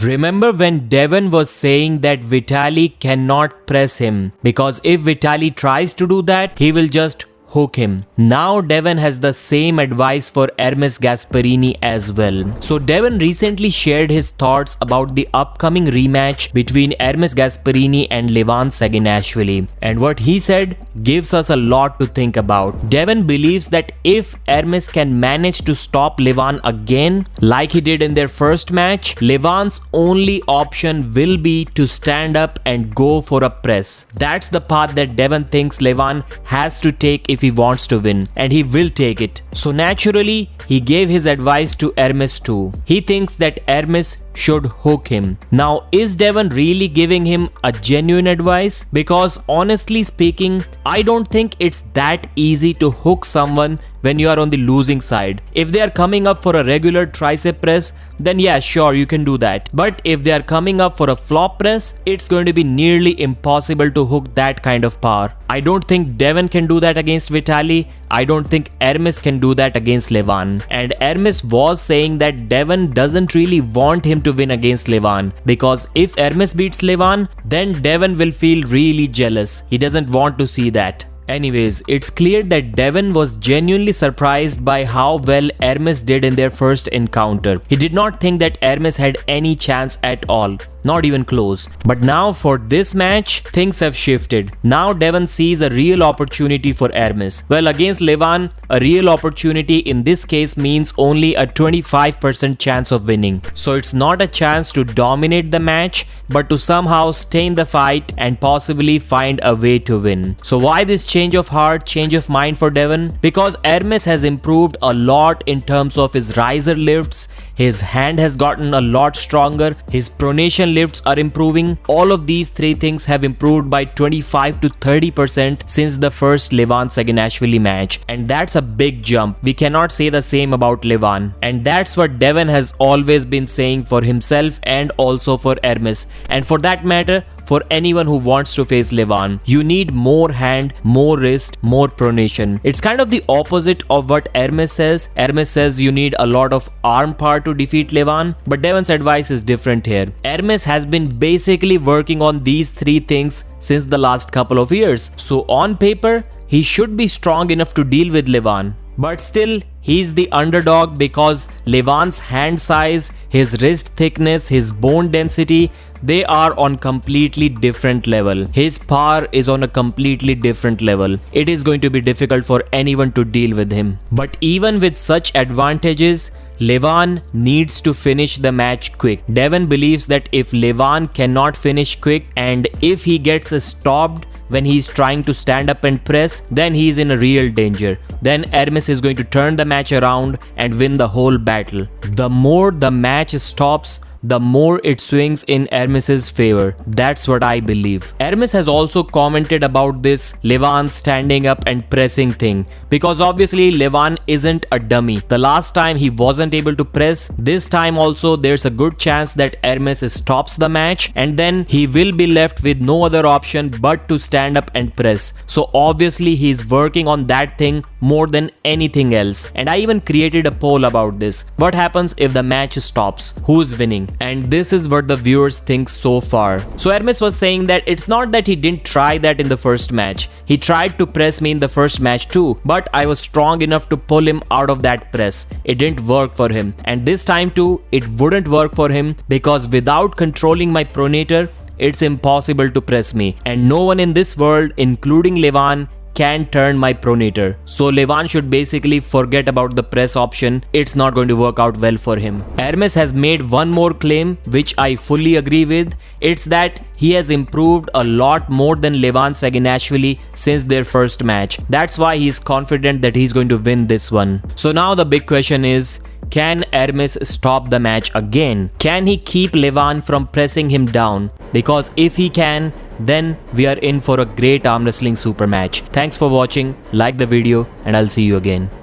Remember when Devon was saying that Vitaly cannot press him because if Vitaly tries to do that, he will just hook him. Now Devon has the same advice for Ermes Gasparini as well. So Devon recently shared his thoughts about the upcoming rematch between Ermes Gasparini and Levan Saginashvili, and what he said gives us a lot to think about. Devon believes that if Ermes can manage to stop Levan again like he did in their first match, Levan's only option will be to stand up and go for a press. That's the path that Devon thinks Levan has to take if he wants to win, and he will take it. So naturally, he gave his advice to Ermes too. He thinks that Ermes should hook him. Now, is Devon really giving him a genuine advice? Because honestly speaking, I don't think it's that easy to hook someone when you are on the losing side. If they are coming up for a regular tricep press, then yeah, sure, you can do that. But if they are coming up for a flop press, it's going to be nearly impossible to hook that kind of power. I don't think Devon can do that against Vitaly. I don't think Ermes can do that against Levan. And Ermes was saying that Devon doesn't really want him to win against Levan, because if Ermes beats Levan, then Devon will feel really jealous. He doesn't want to see that. Anyways, it's clear that Devon was genuinely surprised by how well Ermes did in their first encounter. He did not think that Ermes had any chance at all. Not even close. But now for this match, things have shifted. Now Devon sees a real opportunity for Ermes. Well, against Levan, a real opportunity in this case means only a 25% chance of winning. So it's not a chance to dominate the match, but to somehow stay in the fight and possibly find a way to win. So why this change of heart, change of mind for Devon? Because Ermes has improved a lot in terms of his riser lifts. His hand has gotten a lot stronger. His pronation lifts are improving. All of these three things have improved by 25 to 30% since the first Levan Saginashvili match. And that's a big jump. We cannot say the same about Levan. And that's what Devon has always been saying for himself and also for Ermes. And for that matter, for anyone who wants to face Levan, you need more hand, more wrist, more pronation. It's kind of the opposite of what Ermes says. Ermes says you need a lot of arm power to defeat Levan, but Devon's advice is different here. Ermes has been basically working on these three things since the last couple of years. So on paper, he should be strong enough to deal with Levan. But still, he's the underdog because Levan's hand size, his wrist thickness, his bone density, they are on completely different level. His power is on a completely different level. It is going to be difficult for anyone to deal with him. But even with such advantages, Levan needs to finish the match quick. Devon believes that if Levan cannot finish quick and if he gets stopped when he's trying to stand up and press, then he's in a real danger. Then Ermes is going to turn the match around and win the whole battle. The more the match stops, the more it swings in Ermes's favor. That's what I believe. Ermes has also commented about this Levan standing up and pressing thing, because obviously Levan isn't a dummy. The last time he wasn't able to press, this time also there's a good chance that Ermes stops the match and then he will be left with no other option but to stand up and press. So obviously he's working on that thing more than anything else. And I even created a poll about this. What happens if the match stops? Who's winning? And this is what the viewers think so far. So Ermes was saying that it's not that he didn't try that in the first match. He tried to press me in the first match too, but I was strong enough to pull him out of that press. It didn't work for him. And this time too, it wouldn't work for him because without controlling my pronator, it's impossible to press me. And no one in this world, including Levan, can turn my pronator. So Levan should basically forget about the press option. It's not going to work out well for him. Ermes has made one more claim which I fully agree with. It's that he has improved a lot more than Levan Saginashvili since their first match. That's why he's confident that he's going to win this one. So now the big question is, can Ermes stop the match again? Can he keep Levan from pressing him down? Because if he can, then we are in for a great arm wrestling super match. Thanks for watching, like the video, and I'll see you again.